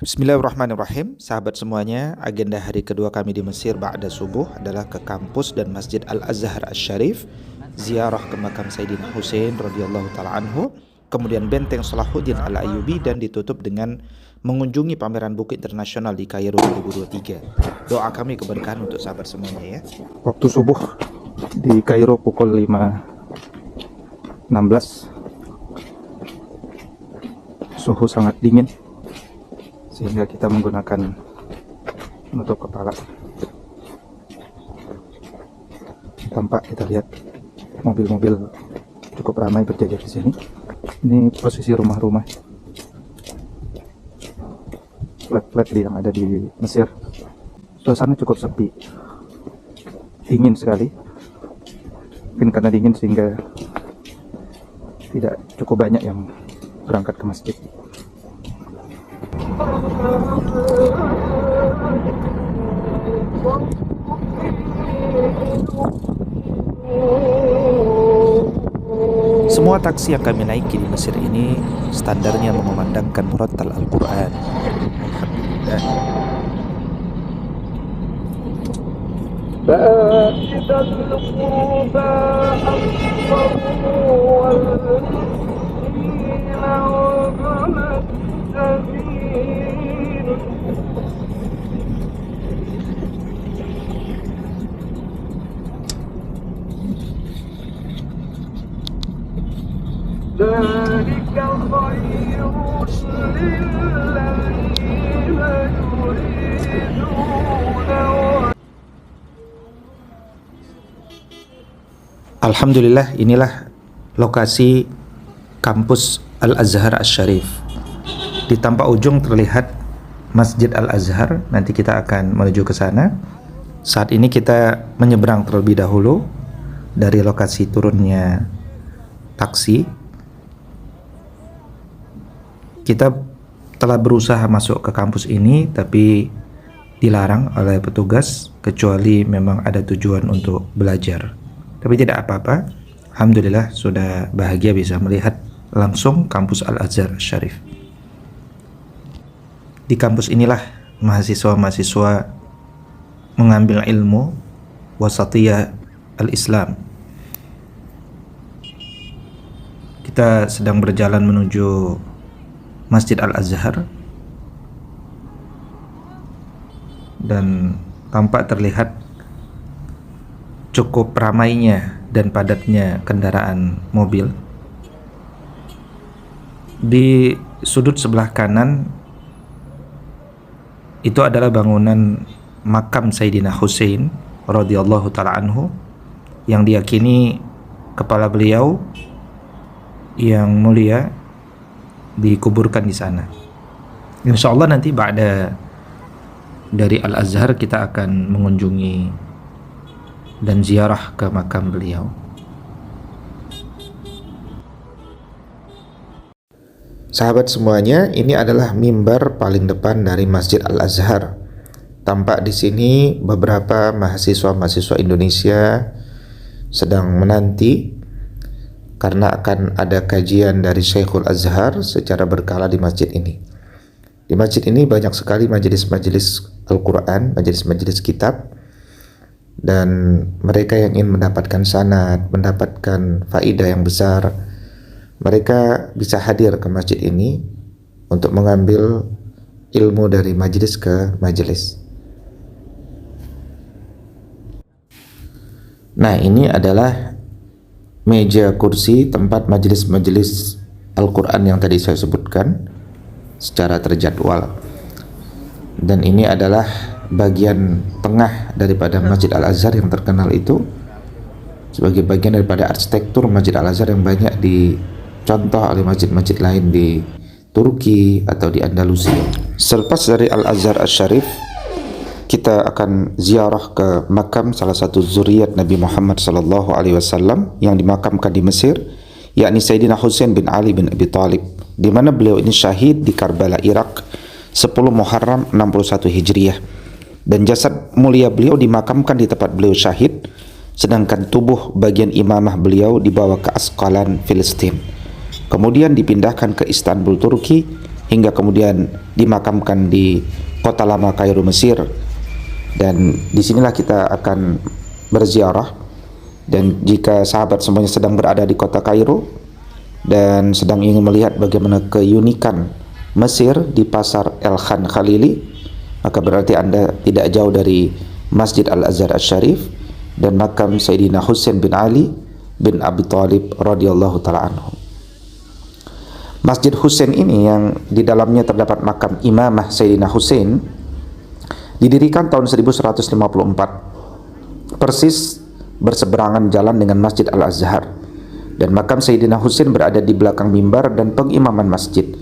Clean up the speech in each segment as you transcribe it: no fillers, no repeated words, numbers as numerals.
Bismillahirrahmanirrahim. Sahabat semuanya, agenda hari kedua kami di Mesir ba'da subuh adalah ke kampus dan Masjid Al-Azhar Asy-Syarif, ziarah ke makam Sayyidina Husain radhiyallahu taala anhu, kemudian benteng Salahuddin Al-Ayyubi, dan ditutup dengan mengunjungi pameran buku internasional di Kairo 2023. Doa kami keberkahan untuk sahabat semuanya ya. Waktu subuh di Kairo pukul 5.16. Suhu sangat dingin sehingga kita menggunakan penutup kepala. Tampak kita lihat mobil-mobil cukup ramai berjajar di sini. Ini posisi rumah-rumah flat-flat yang ada di Mesir. Suasana cukup sepi, dingin sekali. Mungkin karena dingin sehingga tidak cukup banyak yang berangkat ke masjid. Semua taksi yang kami naiki di Mesir ini standarnya mengumandangkan murattal Al-Quran. Alhamdulillah, inilah lokasi kampus Al-Azhar Asy-Syarif. Di tampak ujung terlihat Masjid Al-Azhar. Nanti kita akan menuju ke sana. Saat ini kita menyeberang terlebih dahulu dari lokasi turunnya taksi. Kita telah berusaha masuk ke kampus ini, tapi dilarang oleh petugas kecuali memang ada tujuan untuk belajar. Tapi tidak apa-apa, alhamdulillah sudah bahagia bisa melihat langsung kampus Al-Azhar Syarif. Di kampus inilah mahasiswa-mahasiswa mengambil ilmu wasatiyah al-Islam. Kita sedang berjalan menuju Masjid Al-Azhar dan tampak terlihat cukup ramainya dan padatnya kendaraan mobil. Di sudut sebelah kanan itu adalah bangunan makam Sayyidina Husain radhiyallahu taala anhu, yang diyakini kepala beliau yang mulia dikuburkan di sana. Insyaallah nanti dari Al-Azhar kita akan mengunjungi dan ziarah ke makam beliau. Sahabat semuanya, ini adalah mimbar paling depan dari Masjid Al-Azhar. Tampak di sini beberapa mahasiswa-mahasiswa Indonesia sedang menanti karena akan ada kajian dari Syekhul Azhar secara berkala di masjid ini. Di masjid ini banyak sekali majelis-majelis Al-Quran, majelis-majelis kitab, dan mereka yang ingin mendapatkan sanad, mendapatkan faidah yang besar, mereka bisa hadir ke masjid ini untuk mengambil ilmu dari majelis ke majelis. Nah, ini adalah meja kursi tempat majelis-majelis Al-Quran yang tadi saya sebutkan secara terjadwal. Dan ini adalah bagian tengah daripada Masjid Al-Azhar yang terkenal itu sebagai bagian daripada arsitektur Masjid Al-Azhar yang banyak dicontoh oleh masjid-masjid lain di Turki atau di Andalusia. Selepas dari Al-Azhar Asy-Syarif, kita akan ziarah ke makam salah satu zuriat Nabi Muhammad SAW yang dimakamkan di Mesir, yakni Sayyidina Husain bin Ali bin Abi Thalib, di mana beliau ini syahid di Karbala, Irak 10 Muharram 61 Hijriah, dan jasad mulia beliau dimakamkan di tempat beliau syahid, sedangkan tubuh bagian imamah beliau dibawa ke Asqalan, Filistin, kemudian dipindahkan ke Istanbul, Turki, hingga kemudian dimakamkan di kota lama Kairo, Mesir. Dan disinilah kita akan berziarah. Dan jika sahabat semuanya sedang berada di kota Kairo dan sedang ingin melihat bagaimana keunikan Mesir di pasar El Khan Khalili, maka berarti Anda tidak jauh dari Masjid Al-Azhar Asy-Syarif dan makam Sayyidina Husain bin Ali bin Abi Thalib radhiyallahu ta'ala anhu. Masjid Husain ini yang di dalamnya terdapat makam Imamah Sayyidina Husain didirikan tahun 1154, persis berseberangan jalan dengan Masjid Al-Azhar, dan makam Sayyidina Husain berada di belakang mimbar dan pengimaman masjid.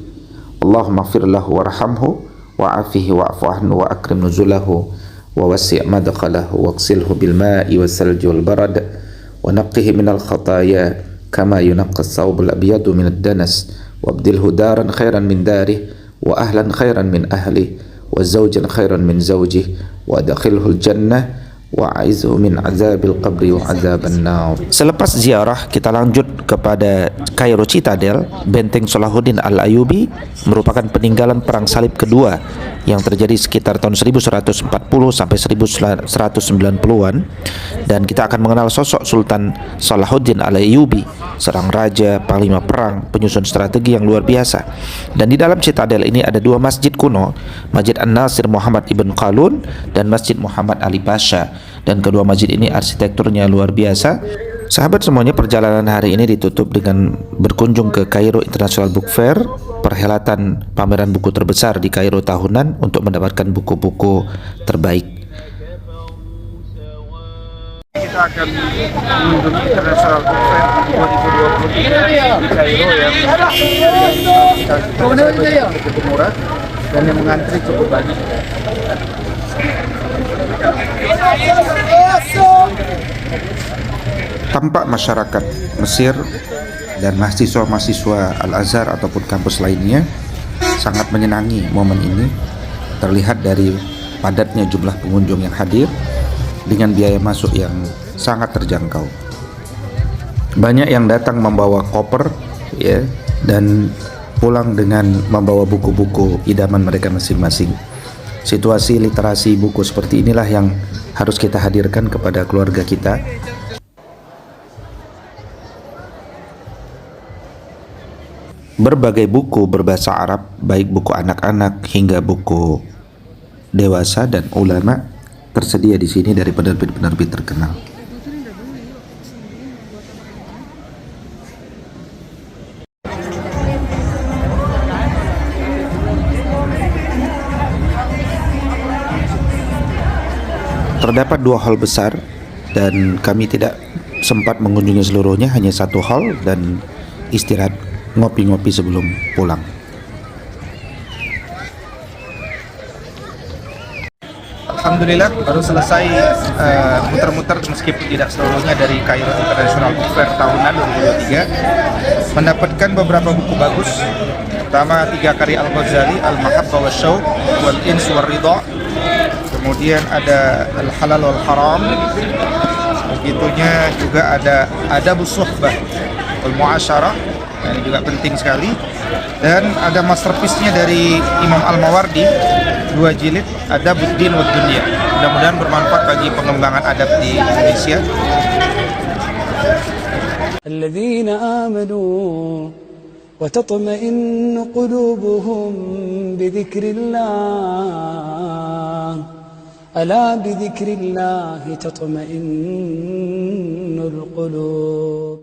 Allahumma ighfir lahu warhamhu wa'afihi wa'fu anhu wa akrim nuzulahu wa wasi' madkhalahu waghsilhu bil ma'i was-salji wal barad wa naqqihi minal khataaya kama yunqqa as-sawbul abyadu minad danas wabdilhu daran khairan min darih wa ahlan khairan min ahlihi wa zawjan khairan min zawjihi wa adkhilhu al-jannah wa a'izhu min azabil qabri wa azaban nar. Selepas ziarah kita lanjut kepada Kairo Citadel. Benteng Salahuddin Al-Ayyubi merupakan peninggalan perang salib kedua yang terjadi sekitar tahun 1140 sampai 1190-an, dan kita akan mengenal sosok Sultan Salahuddin Al-Ayyubi, seorang raja, panglima perang, penyusun strategi yang luar biasa. Dan di dalam Citadel ini ada dua masjid kuno, Masjid An-Nasir Muhammad Ibn Qalun dan Masjid Muhammad Ali Pasha, dan kedua masjid ini arsitekturnya luar biasa. Sahabat semuanya, perjalanan hari ini ditutup dengan berkunjung ke Kairo International Book Fair, perhelatan pameran buku terbesar di Kairo tahunan untuk mendapatkan buku-buku terbaik. Kita akan mengunjungi International Book Fair 2023 di Kairo yang cukup murah dan yang mengantri cukup banyak. Tampak masyarakat Mesir dan mahasiswa-mahasiswa Al-Azhar ataupun kampus lainnya sangat menyenangi momen ini. Terlihat dari padatnya jumlah pengunjung yang hadir dengan biaya masuk yang sangat terjangkau. Banyak yang datang membawa koper, ya, dan pulang dengan membawa buku-buku idaman mereka masing-masing. Situasi literasi buku seperti inilah yang harus kita hadirkan kepada keluarga kita. Berbagai buku berbahasa Arab, baik buku anak-anak hingga buku dewasa dan ulama, tersedia di sini dari penerbit-penerbit terkenal. Terdapat dua hall besar dan kami tidak sempat mengunjungi seluruhnya, hanya satu hall dan istirahat ngopi-ngopi sebelum pulang. Alhamdulillah baru selesai muter-muter meskipun tidak seluruhnya dari Kairo International Book Fair tahunan 2023. Mendapatkan beberapa buku bagus. Pertama 3 karya Al-Ghazali, Al-Mahabbah wa Syauq wal Ins wal Ridha. Kemudian ada Al-Halal wal Haram. Begitunya juga ada Adabus Suhbah wal Mu'asyarah. Ini juga penting sekali. Dan ada masterpiece-nya dari Imam Al-Mawardi, 2 jilid, Adabuddin wa Dunya. Mudah-mudahan bermanfaat bagi pengembangan adab di Indonesia. Alladzina amanu wa tatma'innu qulubuhum bi dzikrillah. Ala bi dzikrillah tatma'innul qulub.